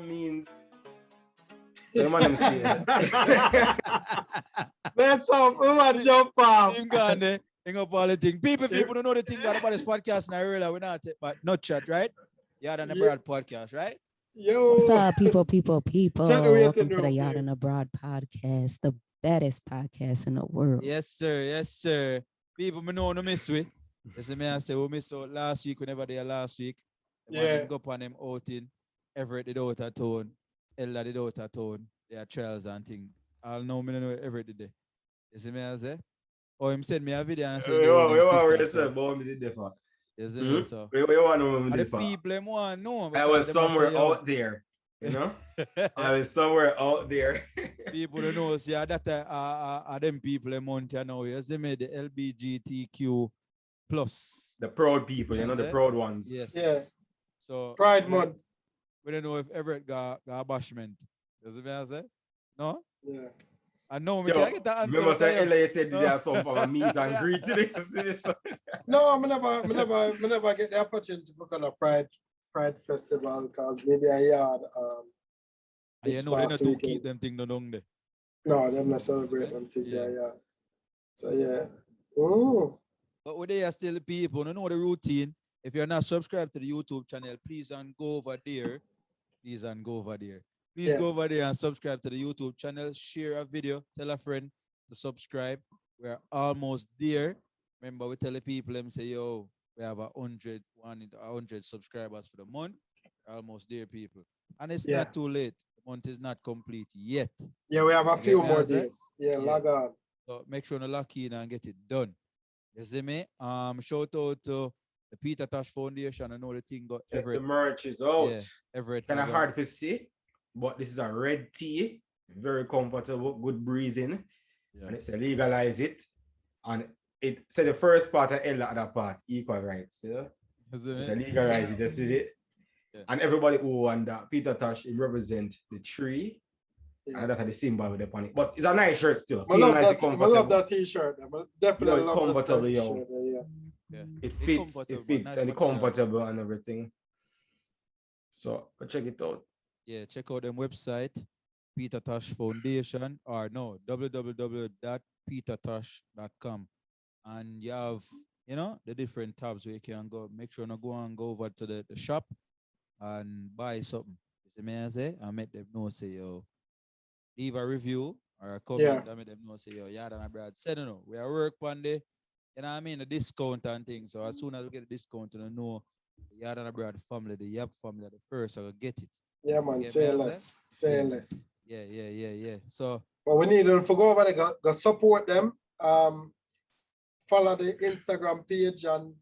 means. So the man them say that. That's up. Who want jump off? Him gone there. Hang up all the thing. People don't know the thing about this podcast now. Really, we're not, but not chat, right? Yaad and Abroad podcast, right? Yo. What's up, people? Chat the way Welcome to the real Yaad quick. and Abroad podcast, the baddest podcast in the world. Yes, sir. Yes, sir. People, me know no miss we. Listen, me I say we miss out last week whenever they are last week. Yeah. Go up on them outing. Everett did out of town. Ella did out of town. Their trials and things. I'll know me know Everett did there. You see me I say? Or him send me a video and say, We want to say about me did differ. You see me so? We want to know me And the differ. people them want know. I was because them somewhere say, yo, out there, you know? I was somewhere out there. people don't know, see, that are them people them want to know. You see me, the LBGTQ plus. The proud people, you know, the proud ones. Yes. Yeah. So Pride Month. we don't know if Everett got a bashment. You see me I say? No? Yeah. I know, we Yo, can't get that answer. remember say out of you. LA said they have some for a meet and greet today. No, I never get the opportunity to book on a Pride festival because maybe I had And you this know they not past to weekend. keep them thing down there. No, them not celebrate them thing. Yeah. Yeah. So yeah. Oh. But they are still people, you know the routine. If you're not subscribed to the YouTube channel, please and go over there. Please and go over there. Please go over there and subscribe to the YouTube channel. Share a video. Tell a friend to subscribe. We're almost there. Remember, we tell the people, them say, yo, we have 100 subscribers for the month. We're almost there, people. And it's not too late. The month is not complete yet. Yeah, we have a few more answer? days. Yeah, log on. So make sure to lock in and get it done. You see me? Shout out to the Peter Tosh Foundation. I know the thing got Everett. The merch is out. Yeah, Everett. Kind of hard to see, but this is a red tea. Very comfortable, good breathing. Yeah. And it's a legalize it. And it said the first part and the other part, equal rights. Yeah? It's a legalize it, you see it? Yeah. And everybody who want that, Peter Tosh, it represent the tree. Yeah. And that's the symbol with the panic. But it's a nice shirt still. I love that t-shirt. I definitely love that t-shirt. Yeah. It fits, and it's comfortable and everything. So check it out. Yeah, check out them website, Peter Tosh Foundation, or no, www.petertosh.com. And you have, the different tabs where you can go. Make sure to go over to the shop and buy something. You see me I say? And make them know, say, yo, leave a review or a comment and make them know, say, yo, Yaad&abroad said, no, we are work one day. You know what I mean? A discount and things. So as soon as we get a discount, you know, the Yaad&abroad family, the Y.a.p family, the first, I'll get it. Yeah, man, say less. Say less. Yeah. So, but we need them to go over there, go support them. Follow the Instagram page and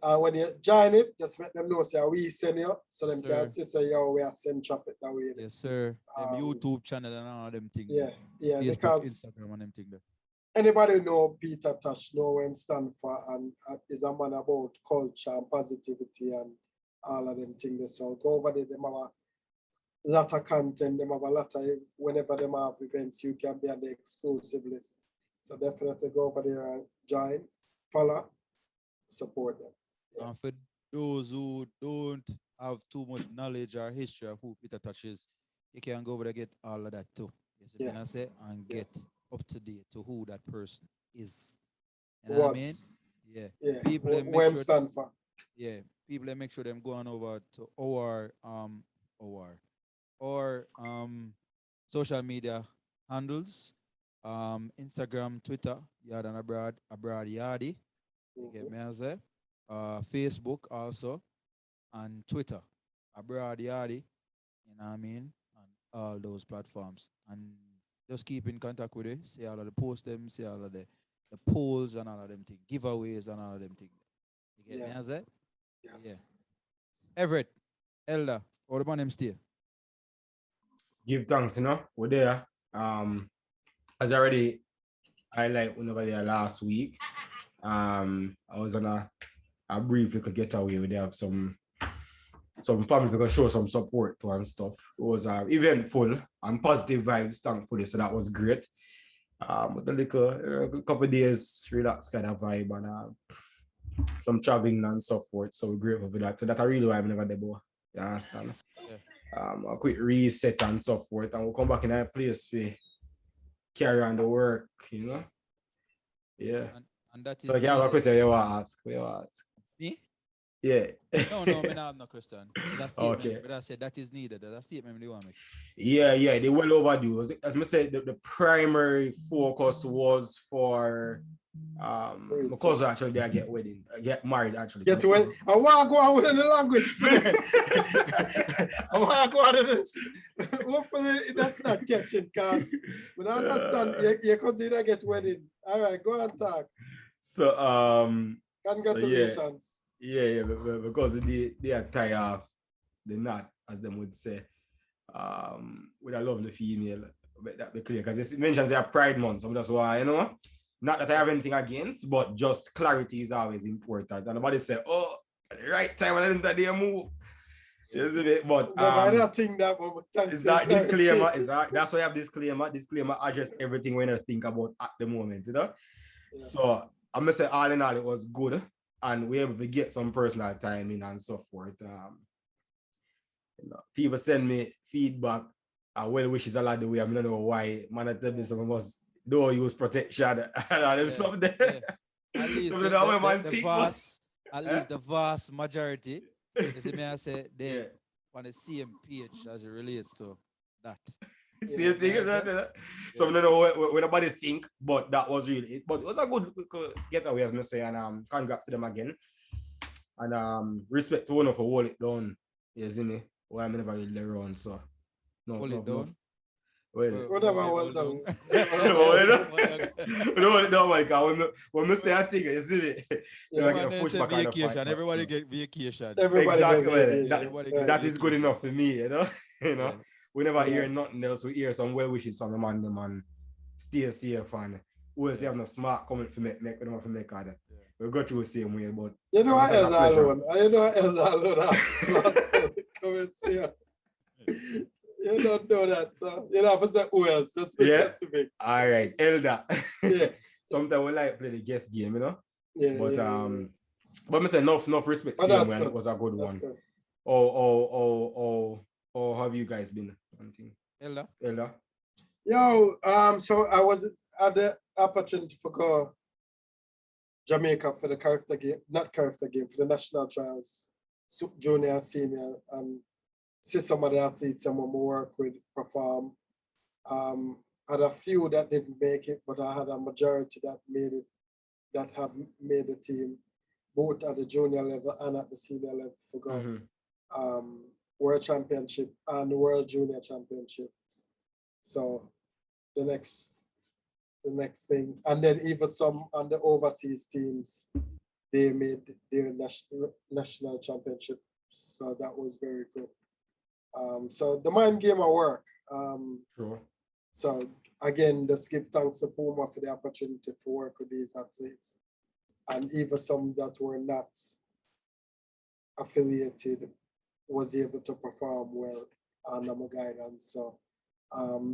when you join it, just let them know, say, we send you, so them can see, say, yo, we are sending traffic that way. Yes, sir. Them YouTube channel and all them things. Yeah, Facebook, because Instagram and them things there. Anybody know Peter Tosh, know what him stand for, and is a man about culture and positivity and all of them things. So go over there, them have a lot of content, them have a lot of, whenever them have events, you can be on the exclusive list. So definitely go over there and join, follow, support them. Yeah. And for those who don't have too much knowledge or history of who Peter Tosh is, you can go over there and get all of that too. Yes. And get up to date to who that person is. You know what I mean? Yeah. People where stand for. Yeah. People make sure them go on over to our social media handles. Instagram, Twitter, Yaad&abroad, Abroad Yaadi. You get me as Facebook also, and Twitter, Abroad Yaadi. You know what I mean? And all those platforms. And just keep in contact with it. See all of the posts, see all of the polls and all of them things, giveaways and all of them things. You get me as Yes. Yeah. Everett, Elder, or the man them stay. Give thanks, we're there. As I already highlight whenever there last week, I was on a brief little getaway where they have some family to show some support to and stuff. It was eventful and positive vibes, thankfully, so that was great. With a couple of days, relaxed kind of vibe and some traveling and so forth. So we're grateful for that. So that's really why I'm never there, boy. You understand? a quick reset and so forth, and we'll come back in that place to carry on the work, you know. Yeah. And that is So you have a needed. question you want to ask? You want to ask? Me? Yeah. No, I mean, I have no question. It's a statement, Okay. but I said that is needed. That's a statement you want to make. Yeah, they well overdue. As I said, the primary focus was for my cousin actually they get married actually. Get away. I want to go on with the language today. I want to go on with this. Hopefully that's not catching because we don't understand your cousin that get wedding. All right, go and talk. So Congratulations. Yeah, because they are tired of the knot, as them would say. With a lovely female, but that be clear because it mentions their Pride Month, so that's why, you know, not that I have anything against, but just clarity is always important. And nobody say, oh, at the right time when I didn't they move. You see it? But I don't think that, but thanks. is that disclaimer? That's why I have disclaimer. Disclaimer address everything when I think about at the moment, you know. Yeah. So I'm gonna say all in all, it was good, and we were able to get some personal time in and so forth. You know, people send me feedback and well wishes a lot the way. I don't know why. Man, I tell me some of us don't use protection and something. Yeah. At least the vast majority. You see me, I say they on the same page as it relates to that. Same thing, so I don't know what nobody think, but that was really it. But it was a good getaway, as I say, and congrats to them again. And respect to one for hold it down. You see me? Well, I'm never really around, so hold it down. Well, whatever hold down. Hold it down, like when I say a thing, you see me? You get a pushback vacation. Everybody get vacation. Exactly. That is good enough for me, you know. Yeah. We never hear nothing else. We hear some well wishes from the man, stay safe and always have no smart comment for make them have to make other. We go through the same way, but you know I held alone. Comments here. You don't know that, so you know, for who else? That's specific. All right, Elder. Yeah. Sometimes we like play the guest game, you know. Yeah. But I say enough respect to him, and it was a good one. Good. Oh, how have you guys been? Elder. Yo, so I was at the opportunity for go Jamaica for the for the national trials, junior and senior, and see some of the athletes I'm gonna work with perform. Had a few that didn't make it, but I had a majority that made it, that have made the team, both at the junior level and at the senior level for go. World Championship and World Junior Championships. So the next thing, and then even some on the overseas teams, they made their national championship. So that was very good. So the mind game of work. Sure. So again, just give thanks to Puma for the opportunity to work with these athletes, and even some that were not affiliated was able to perform well under my guidance. So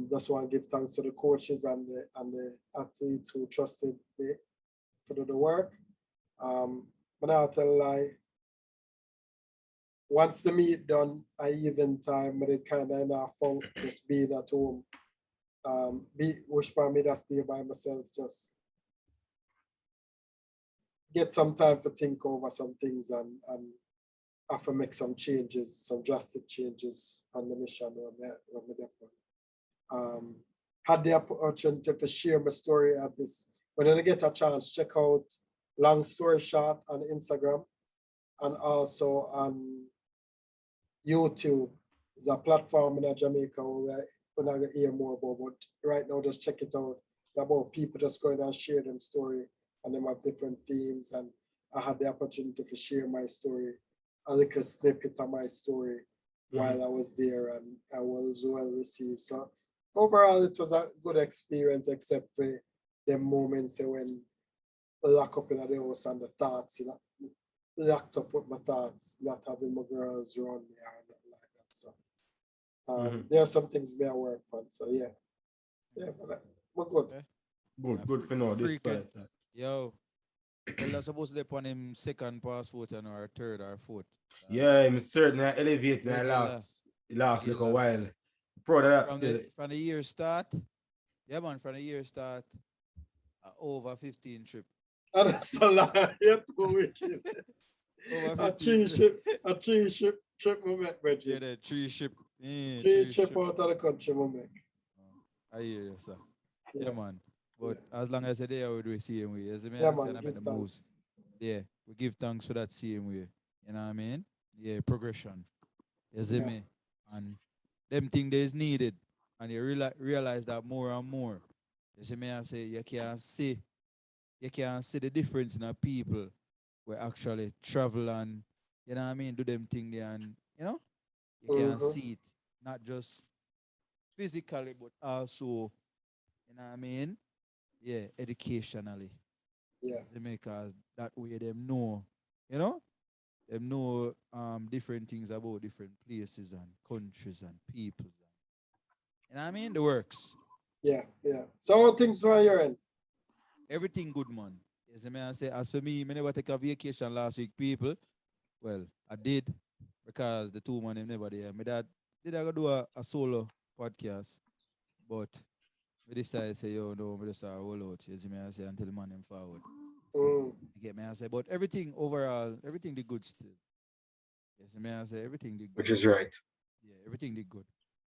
that's why I give thanks to the coaches and the athletes who trusted me for the work. But I'll tell a lie. Once the meet done, I even time, but it kind of enough fun just being at home. Wish for me to stay by myself, just get some time to think over some things and have to make some changes, some drastic changes on the mission had the opportunity to share my story at this. When I get a chance, check out Long Story Short on Instagram and also on YouTube. It's a platform in Jamaica where we're not gonna hear more about, but right now just check it out. It's about people just going and share them story and them have different themes, and I had the opportunity to share my story, a little snippet of my story while I was there, and I was well received. So overall, it was a good experience, except for the moments when I lock up in the house and the thoughts, you know, locked up with my thoughts, not having my girls around me or nothing like that. So there are some things me I work on. So but we're good. Good for now. This Yo, Ella supposed to be on him second passport and or third or fourth. Yeah, I'm certain I elevate my last it last Yeah, like a while. Proud of that from still. the year start. Yeah, man, from the year start, over 15 trip. And that's a lie. You're too wicked. Over A 15 three ship trip we make, Reggie. Yeah, the three ship. Yeah, Three ship out of the country we make. I hear you, sir. Yeah, Yeah, man. But as long as they're there, we do the same way. As the man yeah said, man, I make give the thanks. moves. Yeah, we give thanks for that same way. You know what I mean? Yeah, progression. You see Yeah. me? And them thing that is needed. And you realize that more and more. You see me? I say you can see the difference in our people who actually travel and you know what I mean, do them thing there and you know, you can Mhm. see it not just physically but also, you know what I mean? Yeah, educationally. Yeah. Because that way them know, you know, them know different things about different places and countries and people. You know what I mean? The works. Yeah. Yeah. So how things are your end? Everything good, man. You see me? I say, as for me, I never take a vacation last week, people. Well, I did because the two man them never there. My dad did I go do a solo podcast, but we decided to say, yo, no, we just roll out. You see me? I say until the man them forward. Mm. You get me? I say, but everything overall, everything did good still. You see me? I say everything did Which good. is right. Yeah, everything did good.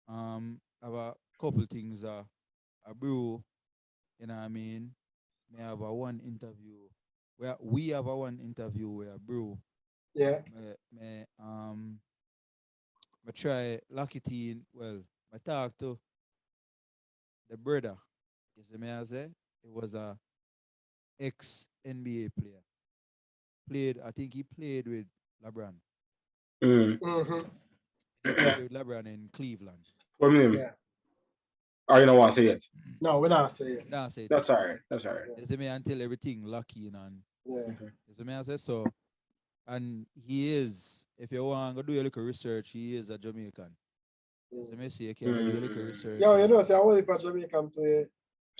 Have a couple things a brew, you know what I mean? May have a one interview where we have a one interview where brew. Yeah. I try lock it in. Well, I talk to the brother. You see me I say? It was a ex NBA player. I think he played with LeBron. Mm. Mm-hmm. He played with LeBron in Cleveland. What name? Yeah. Or you don't want to say it? No, we're not saying. Now say it. That's all right. That's all right. You see me until everything lock in and Yeah. you see me I say so. And he is, if you want to do a little research, he is a Jamaican. You see me say you can do a little research. Yo, you know, say I want to Jamaican play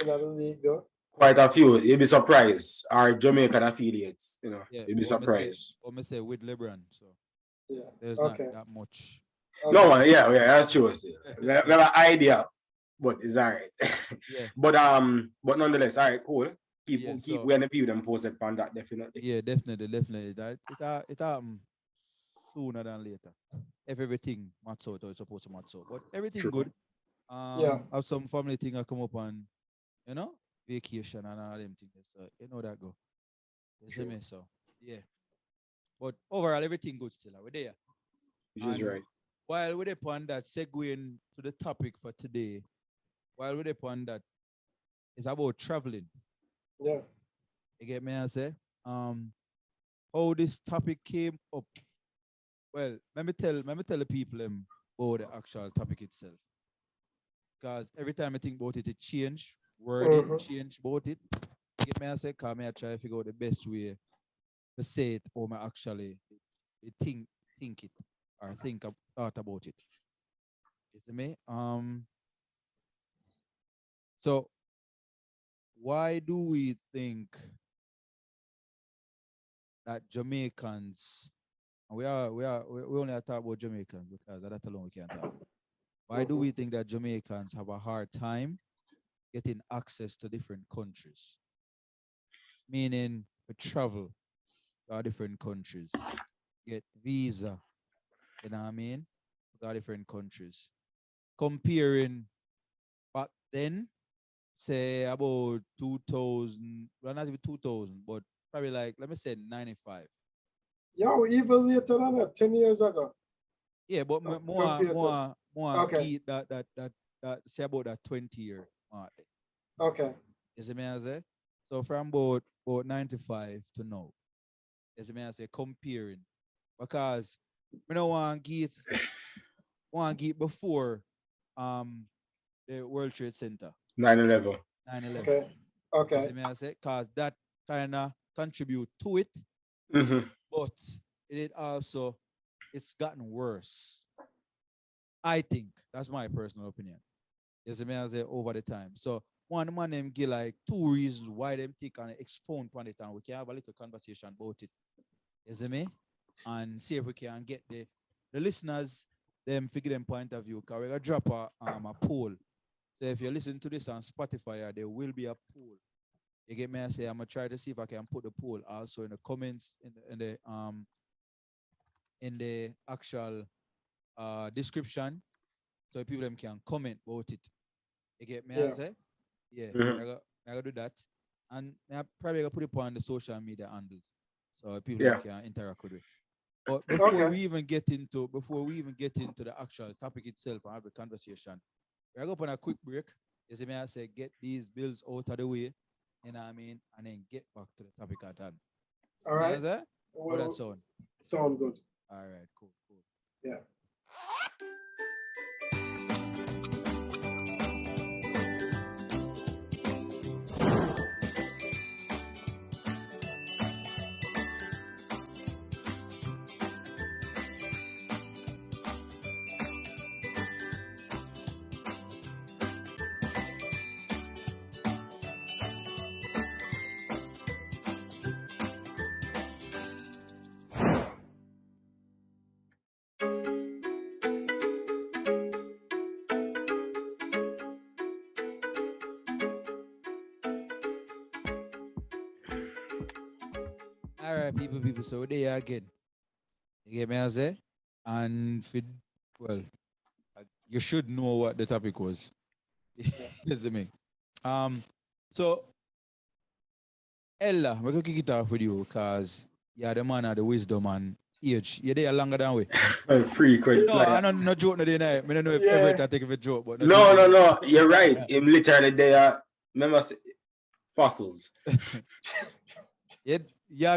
in the league though. Quite a few. You'll be surprised. Our Jamaican affiliates, you know, Yeah, you'll be surprised. What me say with LeBron. So Yeah. there's Okay. not that much. Okay. No one, yeah, that's true. Still. We have an idea, but it's all right. Yeah. But nonetheless, all right, cool. Keep so- when the people them posted on that definitely. Yeah, definitely. That it happen sooner than later. If everything match out, or it's supposed to match out. But everything True. good. Yeah. Have some family thing I come up on, you know, vacation and all them things. So you know that go. You see True. me? So yeah. But overall, everything good still. We're there. Which is And right. while we're upon that, segueing to the topic for today, while we're upon that, it's about traveling. Yeah. You get me? I say, how this topic came up. Well, let me tell the people about the actual topic itself. Because every time I think about it, it change, wording change about it. You get me? I say, come here, try to figure out the best way to say it, or I actually think it or thought about it. You see me? So why do we think that Jamaicans, and we only talk about Jamaicans because that alone we can't talk. Why do we think that Jamaicans have a hard time getting access to different countries? Meaning we travel to different countries, get visa, you know what I mean? To different countries. Comparing back then, say about 2000, well not even 2000, but probably like, let me say 95. Yo, even later than that, 10 years ago. Yeah, but more Okay. that say about that 20-year mark. Okay. You see me I say? So from about 95 to now. You see me I say comparing. Because we don't want to get before the World Trade Center. 9/11. 9/11. Okay. Okay. You see me I say? Because that kind of contribute to it, Mm-hmm. but it's gotten worse. I think that's my personal opinion. You see me I say over the time. So one man them give like two reasons why them think and expound upon it, and we can have a little conversation about it. You see me? And see if we can get the listeners them figure them point of view. Because we're gonna drop a poll. So if you listen to this on Spotify, there will be a poll. You get me? I say I'm gonna try to see if I can put the poll also in the comments in the actual description, so people them can comment about it. You get me? I say, yeah, I gotta do that, and I probably gonna put it on the social media handles, so people can interact with it. But before we even get into the actual topic itself and have the conversation, we're going to on a quick break. You see me, I say get these bills out of the way, you know what I mean, and then get back to the topic at hand. All right. How that sound? Sound good. All right, cool. Yeah. All right, people. So there again. You get me, I say? And you should know what the topic was. That's the thing. So Ella, we're gonna kick it off with you because you're the man of the wisdom and age. You're there longer than we. Frequent. No, I don't no joke no day night. I don't know if ever I take a joke, but no. You're right. I'm literally there. Remember fossils. You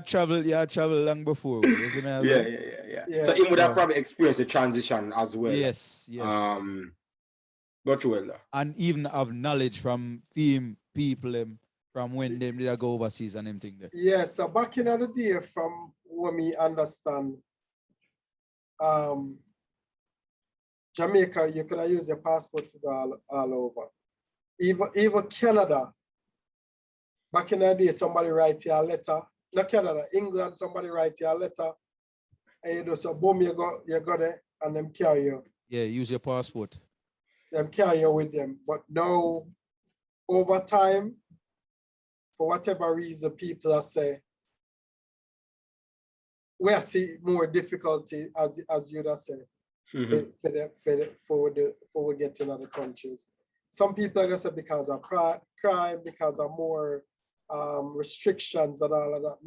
travel long before. Yeah. So he would have probably experienced the transition as well. Yes. But well. And even have knowledge from people from when they did go overseas and everything there. Yeah, so back in the day, from what me understand, Jamaica, you could use your passport for all over. Even Canada, back in the day, somebody write you a letter. Not Canada, England, somebody write you a letter. And you do so boom, you got it, and them carry you. Yeah, use your passport. Them carry you with them. But now, over time, for whatever reason, people are saying, we are seeing more difficulty, as you'd have said, for we get in other countries. Some people are going to say because of crime, because of more restrictions and all of that.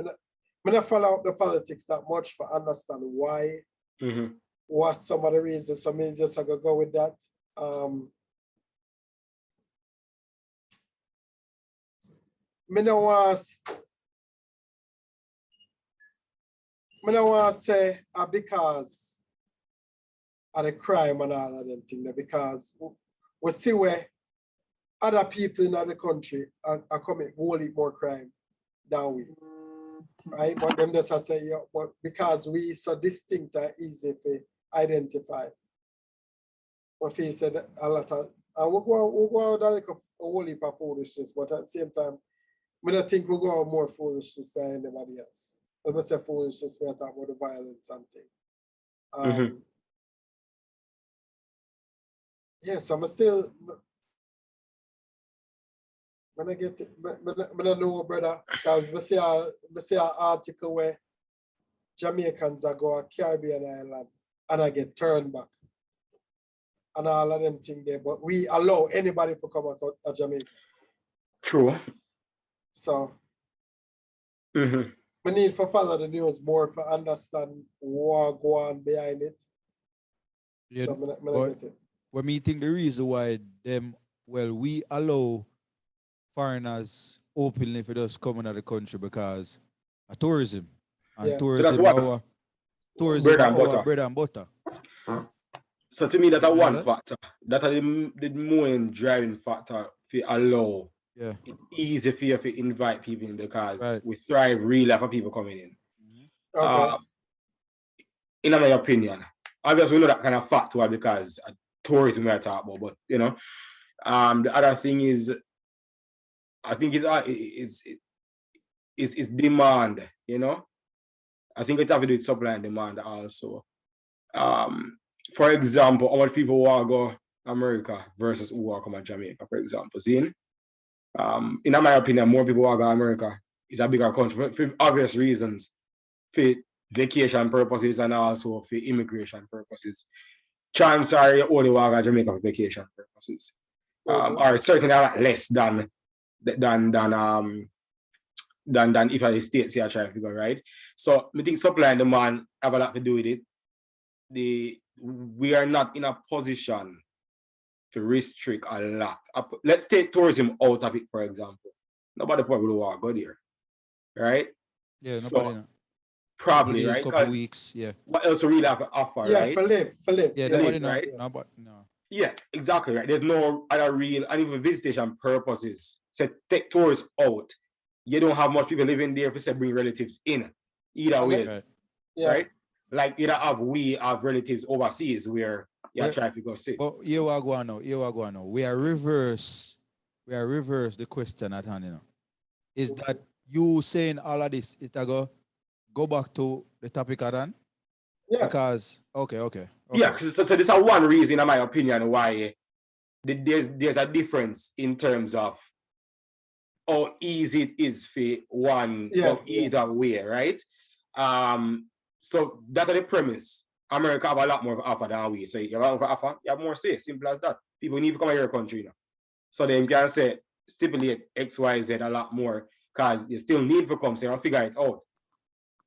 I don't follow up the politics that much for understand why, what some of the reasons. So I just have to go with that. I don't want to say because of the crime and all of them things, because we see where other people in other country are committing wholly more crime than we. Right? But them just say, yeah, but because we so distinct and easy to identify. But he said a lot of, and we'll go out like a whole heap of foolishness, but at the same time, I don't think we'll go out more foolishness than anybody else. When we say foolishness, we're talking about the violence and things. Yes, I'm still, when I get it, I don't know, brother, because we see an article where Jamaicans are go to Caribbean island and I get turned back. And all of them things there, but we allow anybody to come out of Jamaica. True. So, we need to follow the news more to understand what go on behind it. Yeah, so, I get it. When me think the reason why we allow foreigners openly for just coming out of the country because of tourism. And tourism, so that's what tourism bread and butter. So to me, that's one factor. That's the main driving factor to allow. Yeah. It's easy for you to invite people in because we thrive really for people coming in. Okay. In my opinion, obviously we know that kind of factor because tourism we're talking about, but the other thing is, I think it's demand. I think it have to do with supply and demand also. for example, how much people want to go America versus who want to come to Jamaica, for example. See, in my opinion, more people want to go America. It's a bigger country for obvious reasons, for vacation purposes and also for immigration purposes. Chances are you only want to go Jamaica for vacation purposes. Or certainly a lot less than if the states here try to figure, right? So I think supply and demand have a lot to do with it. We are not in a position to restrict a lot. Let's take tourism out of it, for example. Nobody probably want to go there, right? Yeah, so nobody. probably, days, right? couple Because weeks, yeah. what else we really have to offer, Yeah, right? Philip. Yeah, Yeah, nobody know. right? No, but no. Yeah, exactly, right. There's no other real, and even visitation purposes. So take tourists out. You don't have much people living there if you say bring relatives in. Either ways, Right. Yeah. right? Like either we have relatives overseas where you try to go see. But here we go now. We are reverse the question at hand, you know. Is that you saying all of this, it go back to the topic at hand? Yeah. Because okay. Yeah, so this is one reason, in my opinion, why there's a difference in terms of how easy it is for one go either way, right? So that's the premise. America have a lot more of offer than we. So you have a lot more offer, you have more say. Simple as that. People need to come to your country now. So they can say stipulate X, Y, Z a lot more because you still need to come so and figure it out.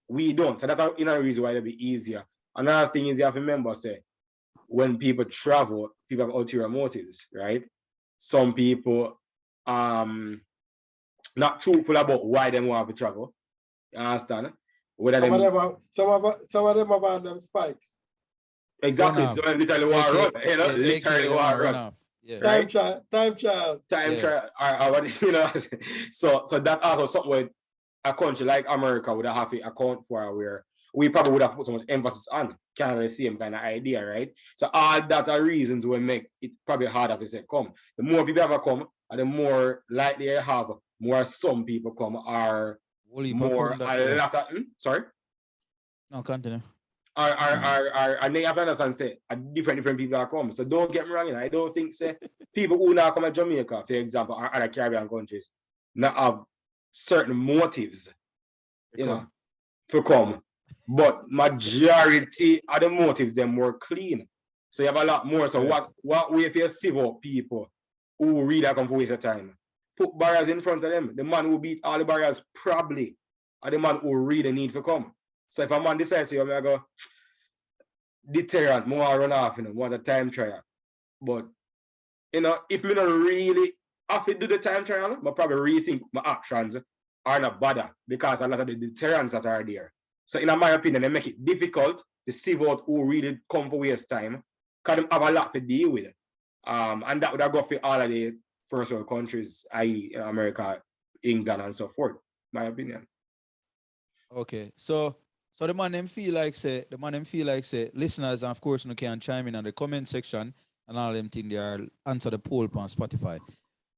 We don't. So that's another reason why it'll be easier. Another thing is you have to remember, say, when people travel, people have ulterior motives, right? Some people not truthful about why they want to travel. You understand? Some of them about them spikes. Exactly. So literally want to run. You know, literally want to run. Yeah. Time trials. You know. So that also something where a country like America would have to account for, where we probably would have put so much emphasis on. Kind of the same kind of idea, right? So all that are reasons will make it probably harder to say come. The more people ever come, and the more likely you have more some people come, are more a lot of sorry? No, continue. And they have to understand, say, different people are come. So don't get me wrong, you know, I don't think, say, people who now come to Jamaica, for example, or other Caribbean countries, not have certain motives, you know, to come. But majority of the motives, them more clean. So you have a lot more. So what way if you civil people who really come for waste of time? Put barriers in front of them. The man who beat all the barriers probably are the man who really need to come. So if a man decides to, I'm going to go deterrent, more run off, you know, want a time trial. But, you know, if me not really have to do the time trial, I probably rethink my actions are not bother because a lot of the deterrents that are there. So in my opinion, they make it difficult to see what who really come for waste time because they have a lot to deal with. And that would have got for all of the first world countries, i.e. America, England, and so forth, my opinion. Okay, so the man them feel like say listeners, and of course you can chime in the comment section and all them thing there answer the poll on Spotify.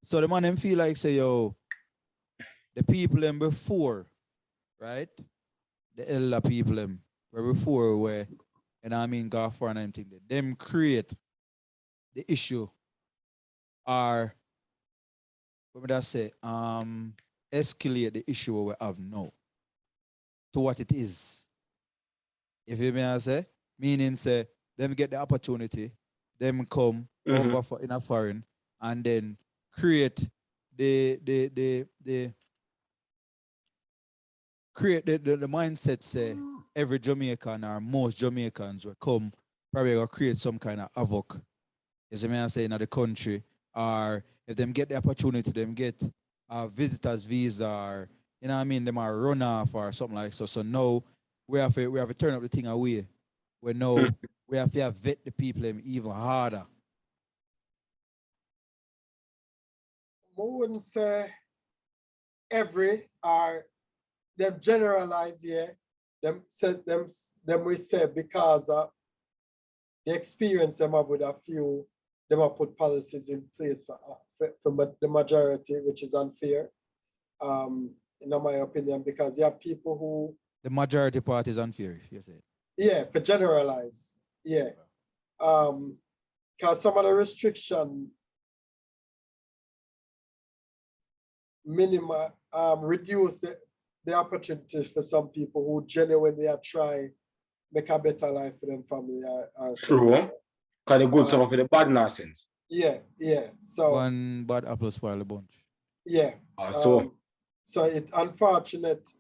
So the man them feel like say, yo, the people them before, right? The elder people them were before where, and I mean go for and everything, them create the issue, or what would I say, escalate the issue we have now to what it is. If you mean I say, meaning say them get the opportunity, them come over for in a foreign and then create the mindset, say every Jamaican or most Jamaicans will come probably will create some kind of havoc. You see me I say in the country, or if them get the opportunity, them get a visitor's visa, or you know what I mean, them are run off or something like so. So now we have to turn up the thing away. We know we have to vet the people even harder. I wouldn't say every or them generalize here. Them we say because of the experience them have with a few, them have put policies in place for the majority, which is unfair. In my opinion, because you have people who the majority part is unfair, you say. Yeah, for generalize. Yeah. Because some of the restriction reduce the opportunities for some people who genuinely are trying make a better life for them family. True. Because the good some for the bad nonsense. Yeah. So one bad apple spoil a bunch. yeah. So it's unfortunate.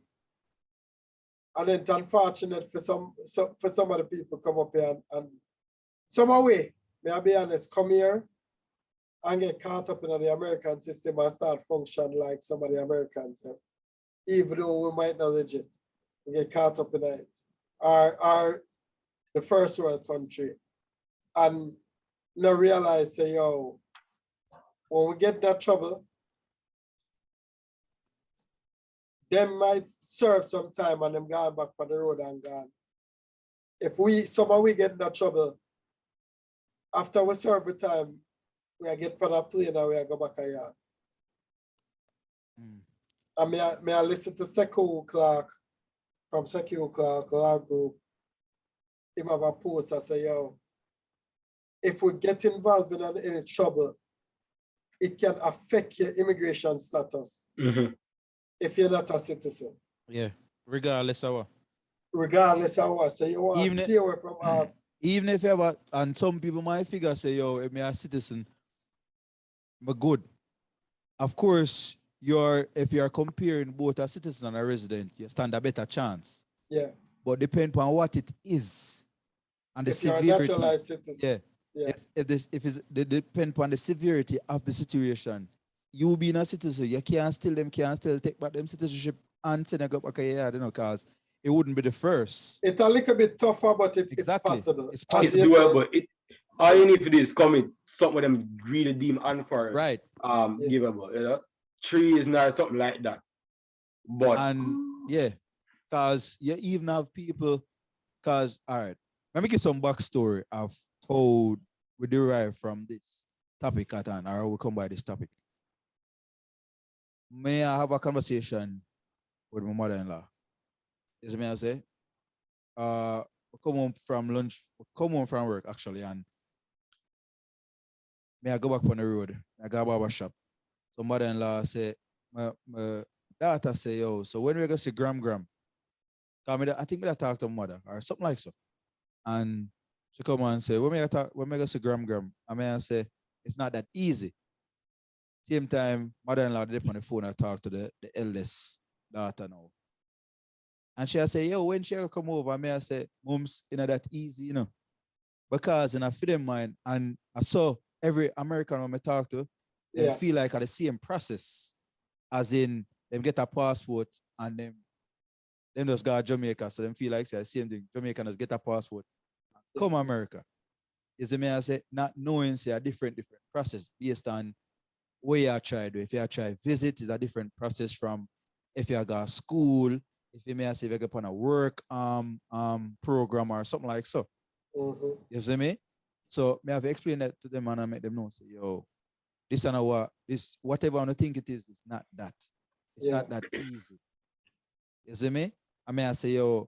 And it's unfortunate for some of the people come up here and some way, may I be honest, come here and get caught up in the American system and start function like some of the Americans. Even though we might not legit, we get caught up in it. Our the first world country. And now realize, say, yo, when we get in that trouble, them might serve some time and them gone back on the road and gone. If somehow we get in that trouble, after we serve the time, we get on a plane and we go back a yard. And may I listen to Sekou Clark from Sekou Clark Group. Him have a post, I say, yo, if we get involved in any trouble, it can affect your immigration status if you're not a citizen. Yeah, regardless of what. Regardless of what. So you want to stay away from even if you ever, and some people might figure, say, yo, if I'm a citizen, but good. Of course, if you're comparing both a citizen and a resident, you stand a better chance. Yeah. But depend on what it is and the if severity. You're a naturalized citizen. Yeah. If it's depend on the severity of the situation. You being a citizen, you can't still take back them citizenship and send it back a yard, because it wouldn't be the first. It's a little bit tougher, but it's possible. It's possible. It's doable. All you need for this coming, some of them really deem unfair. Right. Givable. 3 is not something like that. But because you even have people, all right, let me give some backstory of how we derive from this topic at hand, or how we come by this topic. May I have a conversation with my mother-in-law? Is me I say? We come home from work actually, and may I go back on the road. I go to barber shop. So mother-in-law say, my daughter say, yo, so when we go see Gram, I think I talk to mother or something like so. And she come and say, when we go see Gram, I say, it's not that easy. Same time, mother-in-law did on the phone and talk to the eldest daughter now. And she say, yo, when she come over, I say, Mom's, that easy, Because in a freedom mind, and I saw every American when I talk to, they feel like the same process, as in them get a passport and them just go to Jamaica, so them feel like it's the same thing. Jamaicans get a passport, come America. You see me, I say, not knowing say a different process based on where you try to. If you try visit, is a different process from if you go to school. If you may say if you go on a work program or something like so. You see me? So may I have explained that to them and I make them know, say, yo, this and whatever I think it is, it's not that. It's not that easy. You see me? I say, yo,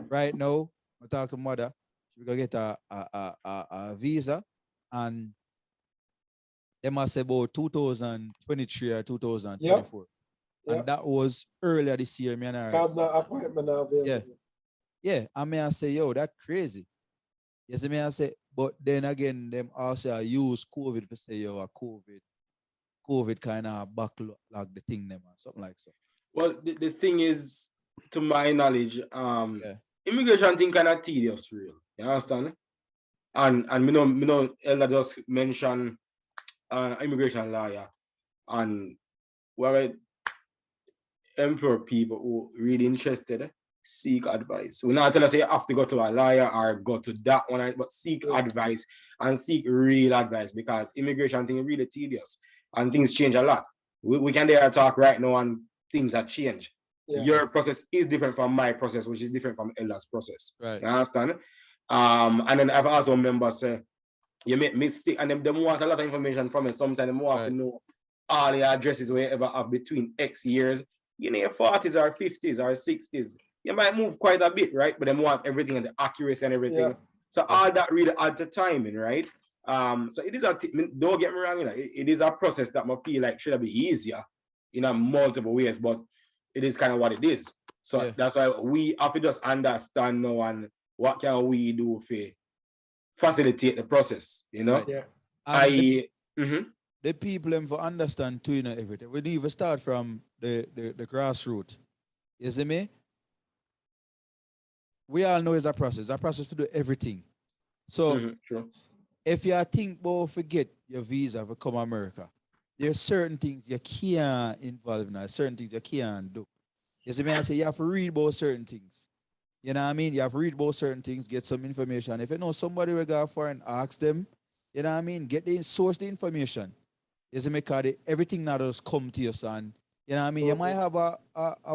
right now, I talk to mother, she go get a visa, and they must say about 2023 or 2024. And that was earlier this year. Got no appointment available. Yeah. I say, yo, that's crazy. You see me? I say, but then again, them also use COVID to say, yo, a COVID kind of backlog the thing them or something like so. Well, the thing is, to my knowledge, immigration thing kind of tedious, real. You understand? And me know Elder just mentioned immigration lawyer, and what emperor people who really interested seek advice. We not tell us you have to go to a lawyer or go to that one, but seek advice and seek real advice, because immigration thing is really tedious and things change a lot. We can dare talk right now and things have changed. Your process is different from my process, which is different from Ella's process. Right. You understand? And then I've also members say you make mistake, and them want a lot of information from it. Sometimes they want to know all the addresses wherever have between X years. You know, your 40s or 50s or 60s. You might move quite a bit, right? But they want everything and the accuracy and everything. So all that really add to timing, right? So it is don't get me wrong, it is a process that I feel like should be easier in a multiple ways, but it is kind of what it is. So that's why we have to just understand now and what can we do for facilitate the process, Right. Yeah. The people them for understand too, everything. We need to start from the grassroots. You see me? We all know it's a process to do everything. So if you think about forget your visa for come America, there's certain things you can't involve in, certain things you can't do. You see me? I say you have to read about certain things. You know what I mean? You have to read about certain things, get some information. If you know somebody will go foreign, ask them. You know what I mean? Get the source the information. You see me? Because everything now just come to you, son. You know what I mean? You might have a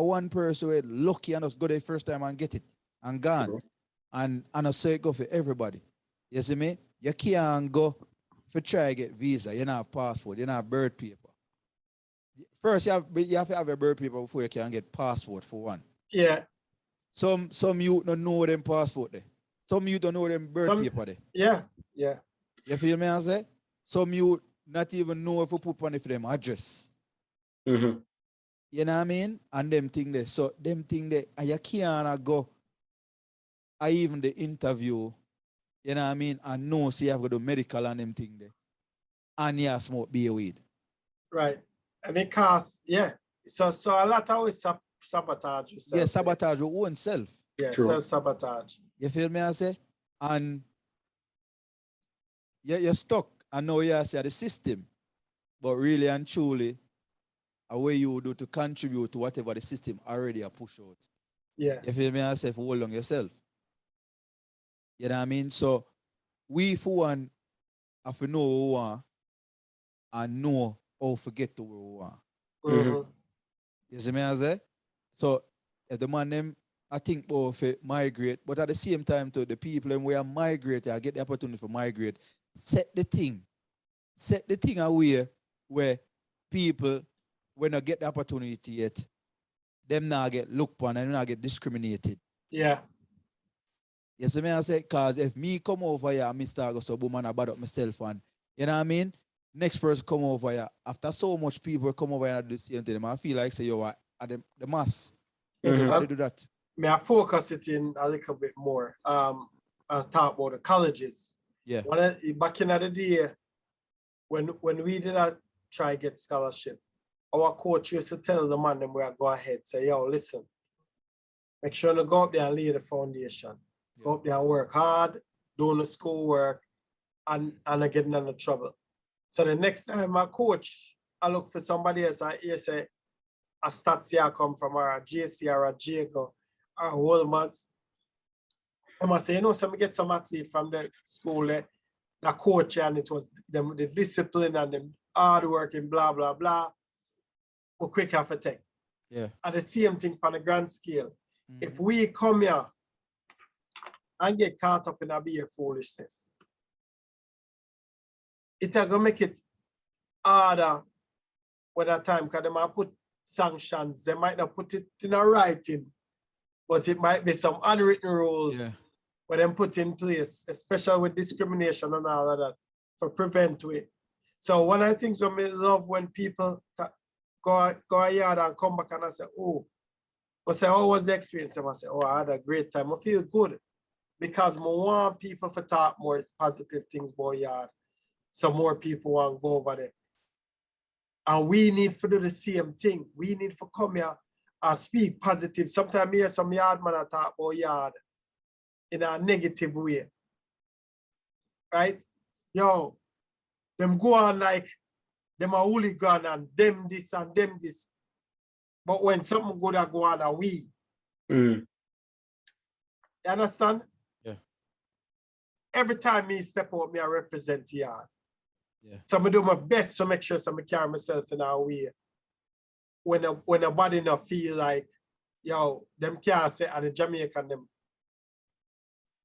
one person who lucky and just go there first time and get it and gone. And I say it go for everybody. You see me? You can't go for try to get visa. You don't have passport. You don't have birth paper. First, you have to have a birth paper before you can get passport for one. Yeah. Some youth don't know them passport there. Some youth don't know them birth paper there. Yeah. You feel me? I say? Some youth not even know if you put on it for them address. You know what I mean? And them thing there. So them thing there, and you can't go. I even the interview, you know what I mean? And know see you have to do medical and them thing there. And you smoke beer weed. Right. And it costs, So a lot of always sabotage yourself. Yeah, sabotage your own self. Yeah, self-sabotage. You feel me? I say? And you're stuck. I know you say the system, but really and truly, a way you do to contribute to whatever the system already a push out. Yeah. You feel me? I say for hold on yourself. You know what I mean? So we for one have to know who we want and know how to get to where we want. You see me? I say? So if the man them I think both migrate, but at the same time to the people them where migrate, I get the opportunity for migrate. Set the thing away where people when I get the opportunity yet, them now get looked upon and not get discriminated. Yeah. You see me? I say, cause if me come over here and me start go so boom and I bad up myself and you know what I mean? Next person come over here. After so much people come over here and do the same thing, I feel like say yo at the mass. Everybody do that. May I focus it in a little bit more? And talk about the colleges. Yeah. Back in the day, when we did not try to get scholarship, our coach used to tell the man them where I go ahead, say, yo, listen, make sure you go up there and lay the foundation. Yeah. Go up there and work hard, doing the school work, and I getting into trouble. So the next time my coach, I look for somebody else, I hear say, a stats here come from or a JC or a Jago or a Wolmer's. I must say, you know, so I get some athlete from the school, the coach, and it was the discipline and the hard work and blah, blah, blah. We quick have to take. Yeah. And the same thing on a grand scale. If we come here and get caught up in a beer foolishness, it's going to make it harder when that time, because they might put sanctions, they might not put it in a writing, but it might be some unwritten rules where them put in place, especially with discrimination and all of that, for prevent it. So one of the things I love when people go yard and come back and I say, I say, how was the experience? And I say, I had a great time. I feel good because I want people to talk more positive things about yard. So more people want to go over there. And we need to do the same thing. We need to come here and speak positive. Sometimes I hear some yard man talk about yard in a negative way. Right? Yo, them go on like them a hooligan and them this and them this. But when something good go on, we. You understand? Yeah. Every time me step out, me I represent yard. Yeah. So I do my best to make sure I carry myself in a way. When a body not feel like, yo, them can't say at the Jamaican them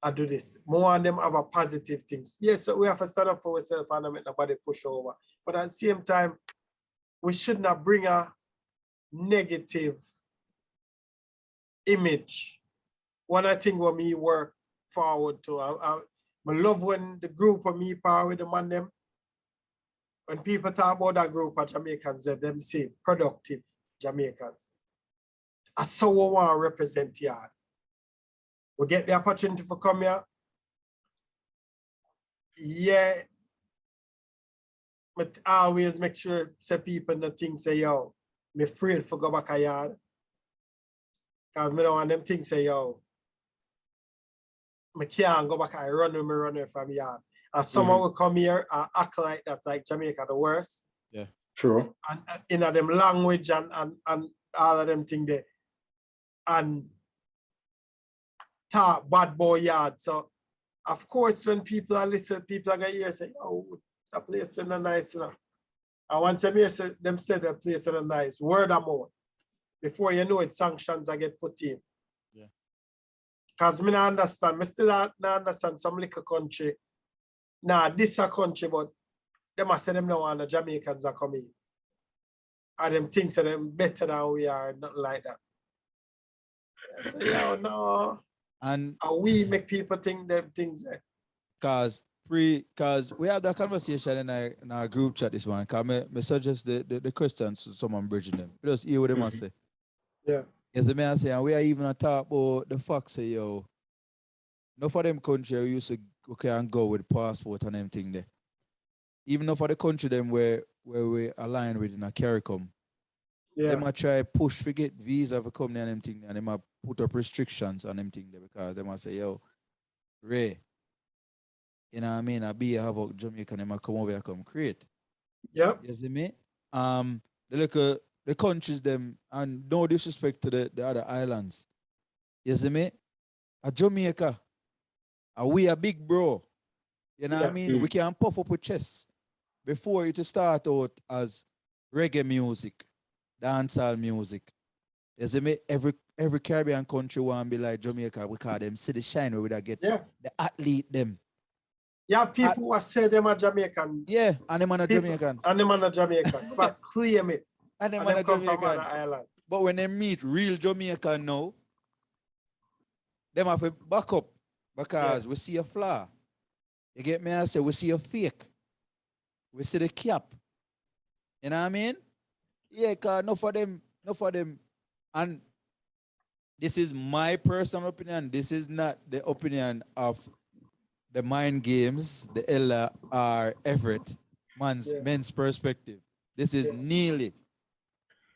I do this. More of them have a positive things. Yes, so we have to stand up for ourselves and not make nobody push over. But at the same time, we should not bring a negative image. One of the things what me work forward to, I love when the group of me power with the man them. When people talk about that group of Jamaicans, them say productive Jamaicans. I so want to represent Yaad. We get the opportunity to come here. Yeah, but I always make sure say people the thing say, yo, me afraid for go back a Yaad. Because me don't want them things say, yo, me can't go back, I run from Yaad. And someone will come here and act like that, like Jamaica the worst. Yeah. True. And in them language and all of them things there. And talk bad boy Yaad. So of course when people are listening, people are gonna hear say, oh, that place is nice, you know. And once them hear them say that place is nice, word of mouth. Before you know it, sanctions are get put in. Yeah. Because me not understand, me still not understand some little country. Nah, this a country, but them must say them no want the Jamaicans are coming. And them think that them better than we are, nothing like that. I say, yo, no. And we make people think them things there. Cause we had that conversation in our group chat this one. Cause me suggest the questions to someone bridging them. Just hear what they must say. Yeah. Yes, the man say, and we are even a talk about the fact say, yo, no for them country we used to and go with passport and everything there. Even though for the country them where we align with in a CARICOM, they might try push forget visa for come there and everything, and they might put up restrictions on everything there because they might say, yo, Ray, you know what I mean? I be a havoc Jamaican, they might come over here come create. Yep. You see me? The countries them, and no disrespect to the other islands. You see me? A Jamaica, we a big bro. You know what I mean? We can puff up with chest before it start out as reggae music, dancehall music. You see me? Every Caribbean country want to be like Jamaica. We call them city shine where we da get the athlete them. Yeah, people who say them are Jamaican. Yeah, and them are Jamaican. And them are Jamaican. But claim it. And them are Jamaican. From other island. But when they meet real Jamaican now, them have to back up because we see a flaw. You get me? I say we see a fake. We see the cap. You know what I mean? Yeah, cause no for them. And this is my personal opinion. This is not the opinion of the mind games, the L.R. Everett men's perspective. This is Neely.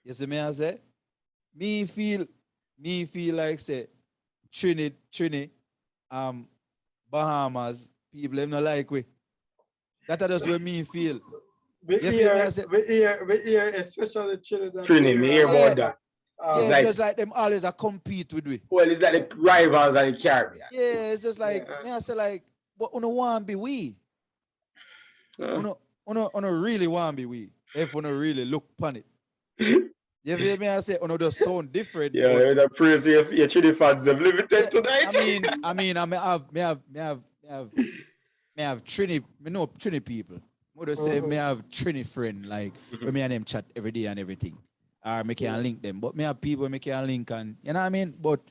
You see me I say? Me feel like say Trinity, Bahamas, people them not like we. That's just what me feel. We hear, especially Trinidad. Trinity, me hear about that. It's like, just like them always compete with we. Well, it's like the rivals of the Caribbean. Yeah, it's just like, me I say like, but uno want be we. Uno really want be we. If uno really look upon it. You feel me? I say, uno just sound different. Yeah, you're the praise your Trinity fans have limited tonight. I mean, I have Trini, me know Trini people. I just say me have Trini friend, like when me and them chat every day and everything. Or me can link them. But me have people me can link and you know what I mean? But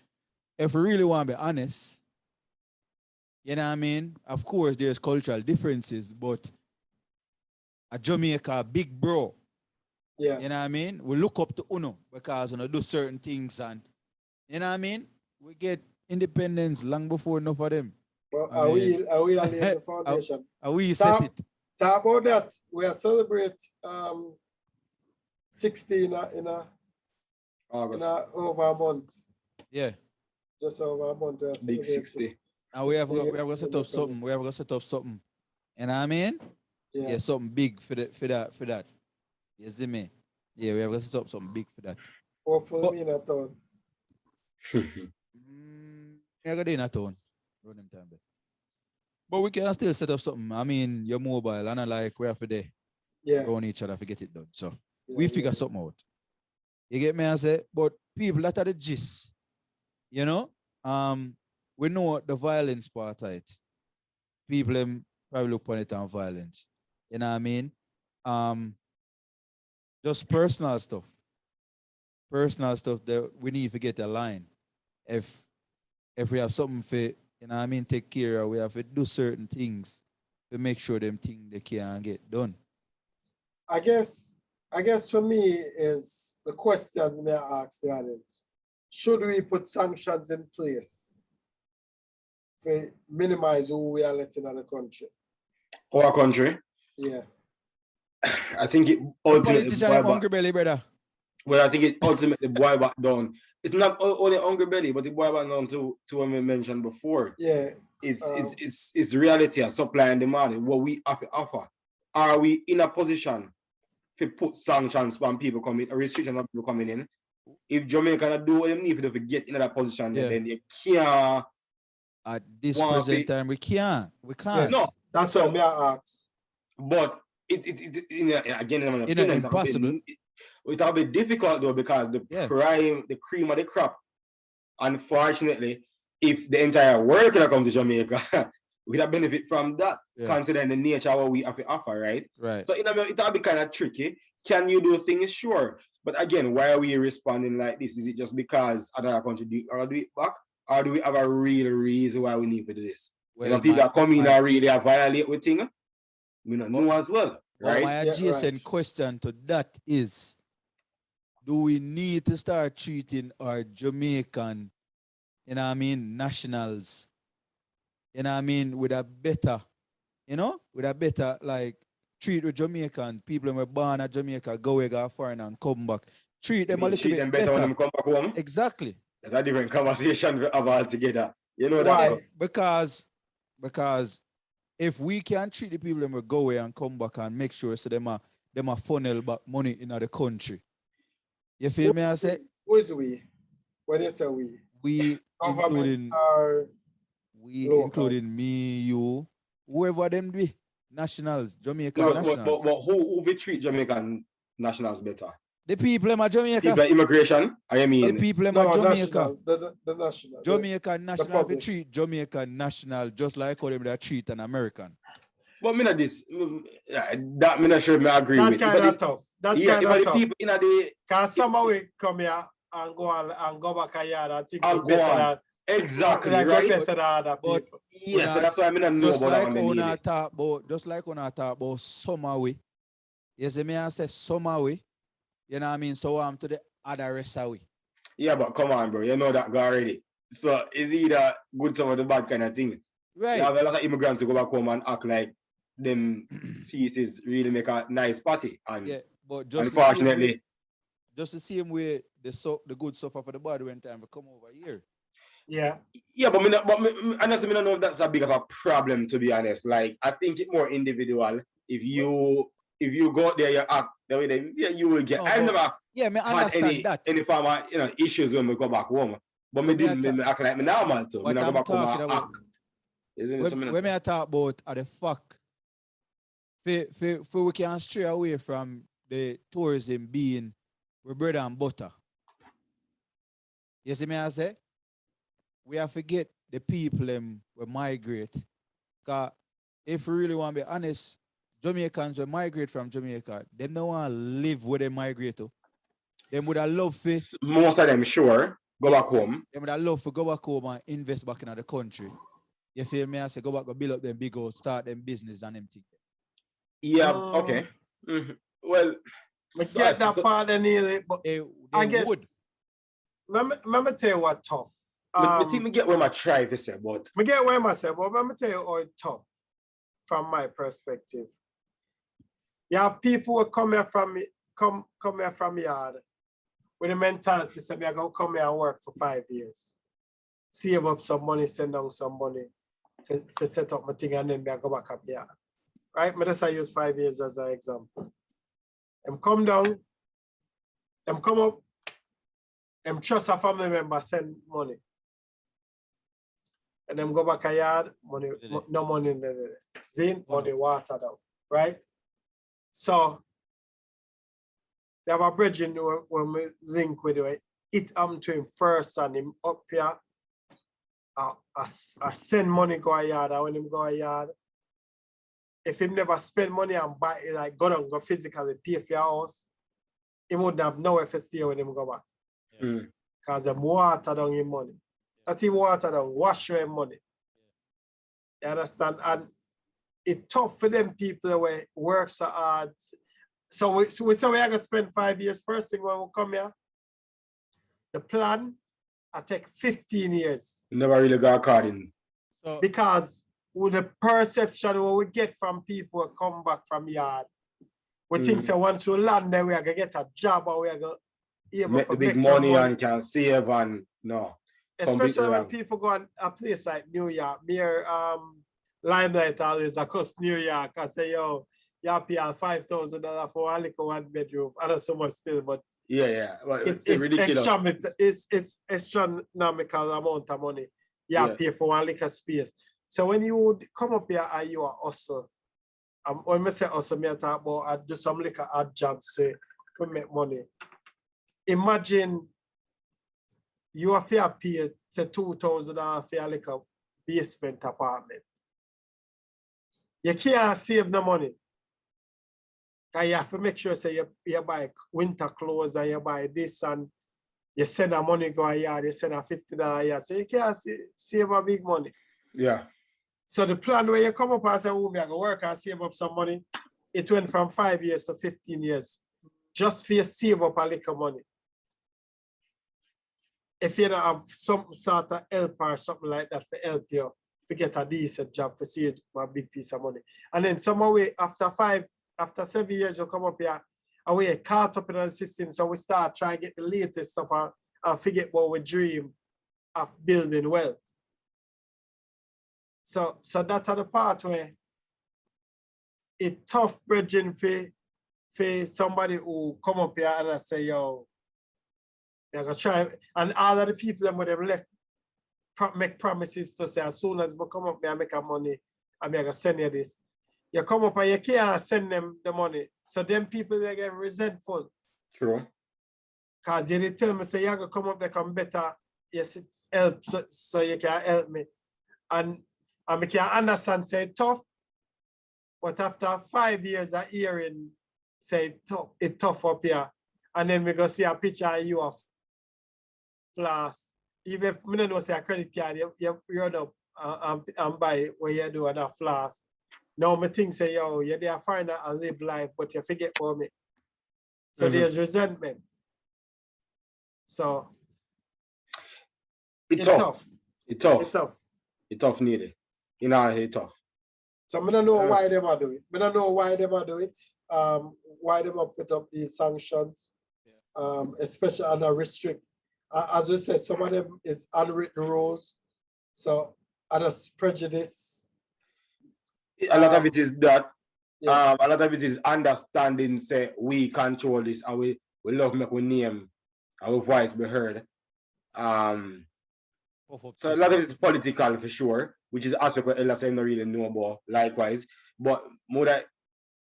if we really want to be honest, you know what I mean? Of course there's cultural differences, but a Jamaica big bro. Yeah. You know what I mean? We look up to Uno because Uno do certain things and you know what I mean? We get independence long before enough of them. Well, are we only at the foundation? Are we set it? Talk about that. We are celebrate 16 in a over a month. Yeah. Just over a month. Big 60. And we have to set up something. We have to set up something. You know what I mean? Yeah, something big for that. You see me? Yeah, we have to set up something big for that. Hopefully in a town. Yeah, go in a town. Run them time there. But we can still set up something. I mean, you're mobile and I like we have to there. Yeah. Go on each other to get it done. So we figure something out. You get me? I say, but people that are the gist. You know? We know the violence part of it. People probably look upon it on violence. You know what I mean? Just personal stuff. Personal stuff that we need to get a line. If we have something for, you you know what I mean, take care of. We have to do certain things to make sure them things they can get done. I guess for me is the question may I ask the audience. Should we put sanctions in place to minimize who we are letting out of the country? Our country, Yeah. I think it ultimately Politician have hungry belly, brother. well, I think it ultimately boil back down. It's not only hungry belly, but it boil back down to what we mentioned before. Yeah. It's reality of supply and demand, what we have to offer. Are we in a position to put sanctions on people coming, restrictions on people coming in? If Jamaica do what they need to get in that position, Yeah. then they can't. At this present time, we can't. We can't. Yes. No, That's so- what may I ask. But again, in my opinion, impossible. It'll be difficult though, because the cream of the crop, unfortunately, if the entire world could come to Jamaica, we have benefit from that, considering the nature of what we have to offer, right? Right. So it'll be kind of tricky. Can you do things? Sure. But again, why are we responding like this? Is it just because another country do it back? Or do we have a real reason why we need to do this? Well, people are coming and really violate with things. We don't know as well, right? My adjacent question to that is, do we need to start treating our Jamaican, you know what I mean, nationals, you know what I mean, with a better, like, treat with Jamaican people who were born at Jamaica, go away, go foreign and come back. Treat them a little bit better. When they come back home? Exactly. That's a different conversation we have altogether. You know Why? that? Because if we can treat the people who go away and come back and make sure so them a funnel back money in the country. You feel me? I say Who is we? When you say we? we Government including me, you, whoever them be, nationals, Jamaican nationals. But who we treat Jamaican nationals better? The people in Jamaica. People immigration, I mean. The people in No, Jamaica. national, the national. Jamaican national, public. we treat Jamaican national just like how they treat an American. But me not this. That me not sure me agree That with. kind of tough. That kind of tough. People in the Because some of we come here and go back a yard and think and we're better go on. Exactly, than, right? better than other But people. Yes, so that's why I mean I know just about like that when one. I talk about, just like when I talk about summer way. You see me, I say summer way. You know what I mean? So I'm to the other rest of way. Yeah, but come on, bro. You know that guy already. So it's either good some of the bad kind of thing. Right. You have a lot of immigrants who go back home and act like them feces really make a nice party. And yeah, but just unfortunately, the same way the good suffer for the bad when time we come over here. Yeah. Yeah, but honestly, I don't know if that's a big of a problem, to be honest. Like, I think it's more individual. If you go out there, you act the way you will get. I've never had any form of issues when we go back home. But me act like me normal too. What me I'm go back home talking and about, act. When I talk about the fact, for we can stray away from the tourism being with bread and butter. You see me I say? We have to get the people will migrate. Because if we really want to be honest, Jamaicans will migrate from Jamaica. They don't want to live where they migrate to. They would have loved to. Most of them, sure, go back home. They would have loved to go back home and invest back in the country. You feel me? I say go back and build up them big house, start them business and them things. Yeah, okay. Mm-hmm. Well, I get that part anyway, but they I guess would. Let me tell you what tough. I think me get where my try to say, but me get where myself, but let me tell you how it's tough from my perspective. You have people who come here from Yaad with the mentality say me I go come here and work for 5 years. Save up some money, send down some money to set up my thing and then I go back up here. Right? But I use 5 years as an example. Them come down, them come up, them trust a family member send money. And them go back a yard, money, no money in there. Zine, money watered out. Right? So they have a bridge in when we link with it. It happened to him first and him up here. I send money go a yard, and when him go a yard, if him never spend money and buy like go down, go physically pay for your house, he wouldn't have nowhere to stay when him go back. Because them water down him money. That he water down, wash your money. You understand? And it's tough for them people who work so hard. So we say we are gonna spend 5 years. First thing when we come here, the plan I take 15 years. Never really got caught in. So Because with the perception what we get from people who come back from yard, we think so once we land there, we are gonna get a job or we are gonna able Make to the big make some money and can save and no. Especially when wrong. people go on a place like New York, near Limelight always across New York, I say, yo, you pay $5,000 for a little 1 bedroom. I don't so much still, but Yeah. Well, it's it's ridiculous. it's astronomical amount of money you Yeah. pay for 1 little space. So when you would come up here and you are hustle, when I say hustle, I talk about I do some little odd jobs say to make money. Imagine you have to pay say $2,000 for a little basement apartment. You can't save no money. Because you have to make sure say you buy winter clothes and you buy this and you send a money go a yard, you send a $50 a yard. So you can't save a big money. Yeah. So the plan where you come up and say, oh, me I go work and save up some money, it went from 5 years to 15 years. Just for you save up a little money. If you don't have some sort of help or something like that for help you to get a decent job for save a big piece of money. And then some way after 7 years you come up here and we caught up in the system, so we start trying to get the latest stuff and forget what we dream of building wealth. So that's the part where it's tough bridging for somebody who come up here and I say, yo, they're gonna try, and all of the people that would have left make promises to say as soon as we come up here and make a money, I'm gonna send you this. You come up and you can't send them the money. So them people they get resentful. True. Because you did tell me say you're gonna come up there come better. Yes, it's help so you can help me. And I can understand say tough, but after 5 years of hearing say it's tough up here, and then we go see a picture of you of flask. Even if I don't know say a credit card, you run up and buy what you do at that flask. Now I think say, yo, you're there find out a live life, but you forget about me. So there's resentment. So it's tough. It's tough, nearly. You know, it's tough. So I don't know why they do it. I don't know why they do it. Why they put up these sanctions, especially on a restrict. As we said, some of them is unwritten rules. So others prejudice. A lot of it is that. Yeah. A lot of it is understanding, say, we control this and we love make we name our voice be heard. So a lot of it is political for sure, which is an aspect what Ella said not really know about, likewise. But more that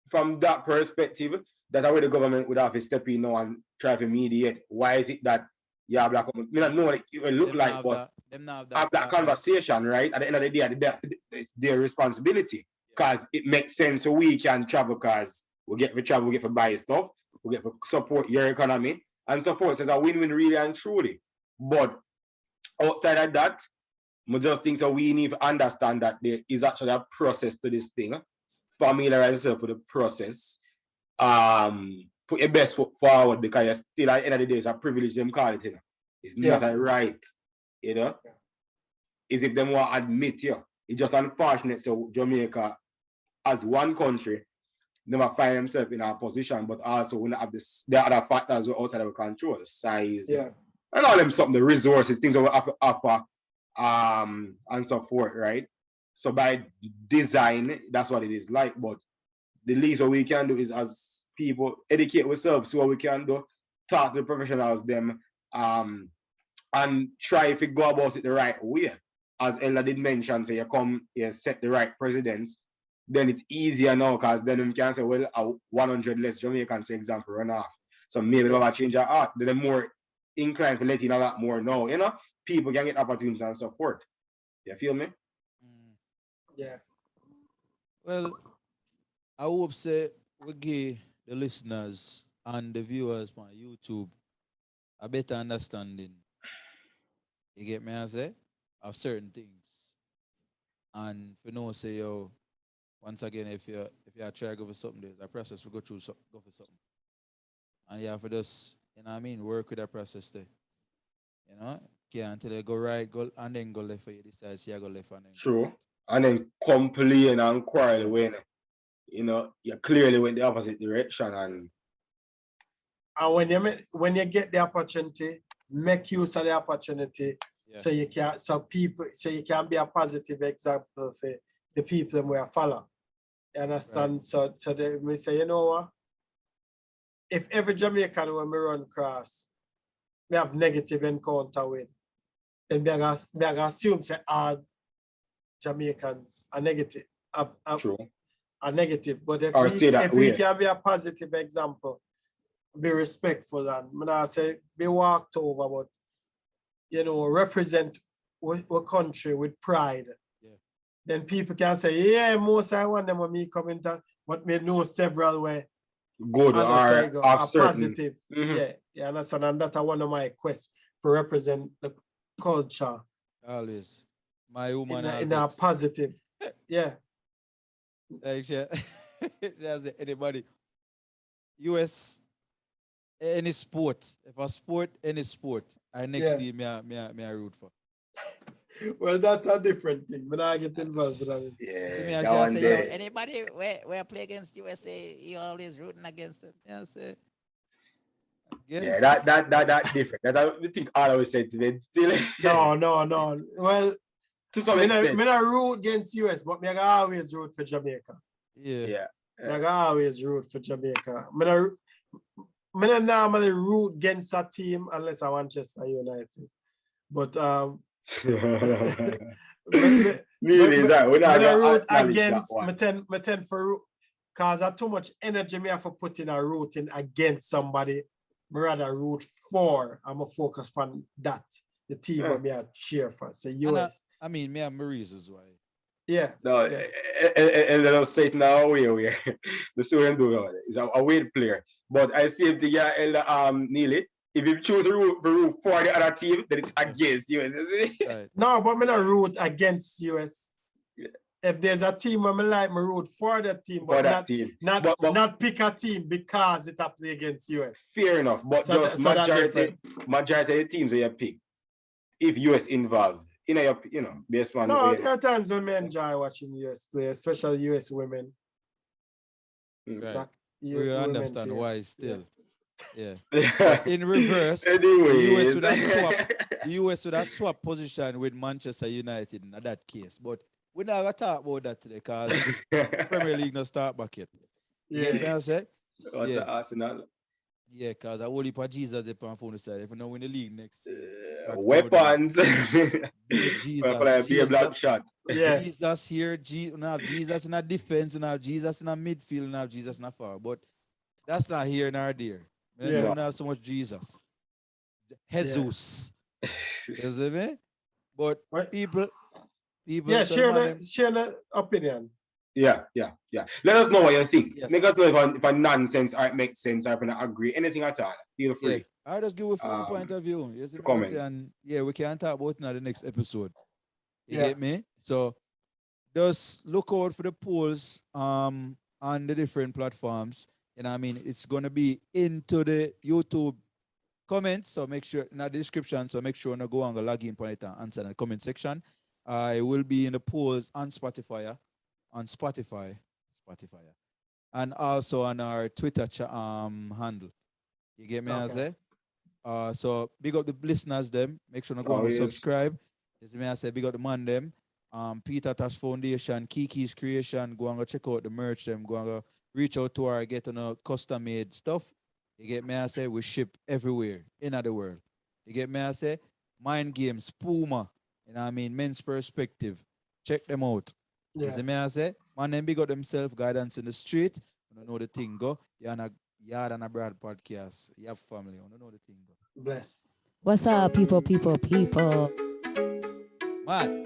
from that perspective, that's how the government would have to step in now and try to mediate. Why is it that black women, I don't know what it will look like, but have that conversation, right? At the end of the day, it's their responsibility. Because it makes sense so we can travel because we get for travel, we get for buy stuff, we get for support your economy, and so forth. So it's a win-win really and truly. But outside of that, I just think so we need to understand that there is actually a process to this thing. Familiarize yourself with the process. Put your best foot forward because you're still at the end of the day, it's a privilege them call it, you know. It's not a right, you know. Is if them want to admit you. It's just unfortunate. So Jamaica, as one country, never find themselves in a position, but also we have this. There are other factors we're outside of our control, size, and all them something, the resources, things that we have to offer, and so forth, right? So by design, that's what it is like. But the least what we can do is, as people, educate ourselves, see what we can do, talk to the professionals, them, and try to go about it the right way. As Ella did mention, so you come, you set the right precedents, then it's easier now because then we can say, well, 100 less Jamaicans, for example, run off. So maybe we'll change our art. They're more inclined to let you know a lot more now. You know, people can get opportunities and so forth. You feel me? Yeah. Well, I hope say we give the listeners and the viewers on YouTube a better understanding. You get me, I say, of certain things. And if you know, say yo, once again, if you try to go for something, there's a process to go through, go for something. And you have to just, you know what I mean, work with that process there. You know, yeah, until they go right, go and then go left for you decide, see, I go left and then go True. right. And then complain and quarrel when you clearly went the opposite direction and when you get the opportunity, make use of the opportunity Yeah. so you can be a positive example for the people we follow. You understand? So they may say, you know what? If every Jamaican when we run across, we have negative encounter with, then we are gonna assume say all Jamaicans are negative. true. Are negative. But if Or stay that we way. can be a positive example, be respectful and I say be walked over, but represent our country with pride. Yeah. Then people can say, yeah, most I want them when me come into, but me know several way. Good or are certain. positive. Mm-hmm. Yeah, you understand? And that's one of my quests for represent the culture. Always. My woman in a positive. Yeah. Like, there's anybody. US, any sport. If a sport, any sport, I next team me I root for. Well, that's a different thing. But I get involved with that. Yeah, I that say, there. anybody where play against USA, you always rooting against them. Yeah, I say. Yeah, that different. That I think all always sentiment still. No. Well, to some extent. I not root against US, but I always root for Jamaica. Yeah. I always root for Jamaica. I not normally root against a team unless I Manchester United. But I root against me tend for because I too much energy me have to put in a rooting against somebody. I rather root for. I'm a focus on that. The team that me I cheer for. So US. I mean, me and my reasons why. Yeah. No, yeah. And let us say it now where the student do is a weird player. But I see the elder Neely. If you choose to root for the other team, then it's against US, isn't it? Right. No, but I'm not root against US. Yeah. If there's a team I like, I root for that team, but not pick a team because it play against US. Fair enough, but so just majority of the teams that you pick, if US involved, based on no, there are times when I enjoy watching US play, especially US women. Right. We understand why still. Yeah. In reverse, anyways, the US would have swapped position with Manchester United in that case. But we're not going to talk about that today because Premier League not start back yet. You get me, I say? Arsenal. Yeah, because I will heap of Jesus up on phone side. If you know win the league next. Weapons. Jesus. Be a black shot. Yeah. Jesus here. Now Jesus in a defense. Now Jesus in a midfield. Now Jesus in a far. But that's not here nor there. We don't have so much Jesus. Jesus. You see me? But people. Yeah, share the opinion. Yeah. Let us know what you think. Yes. Make us know if a nonsense or it makes sense or if you not agree. Anything at all. Feel free. Yeah. I'll just give you a point of view. You see me? Comment. And we can talk about it in the next episode. You Yeah. get me? So just look out for the polls on the different platforms. You know what I mean? It's gonna be into the YouTube comments. So make sure in the description. So make sure to go and log in on it and answer in the comment section. It will be in the polls on Spotify. And also on our Twitter handle. You get me? Okay. I say? So big up the listeners them. Make sure to go and subscribe. As me I say, big up the man them. Peter Tash Foundation, Kiki's Creation. Go and go check out the merch them. Go and go reach out to her, get on custom made stuff. You get me? I say we ship everywhere in the world. You get me? I say Mind Games, Puma. You know what I mean? Men's Perspective. Check them out. Yeah. You see me? I say man, them big up themselves. Guidance in the street. You don't know the thing go. You're on a Yaad&abroad podcast. You have family. You don't know the thing go. Bless. What's up, people? Man.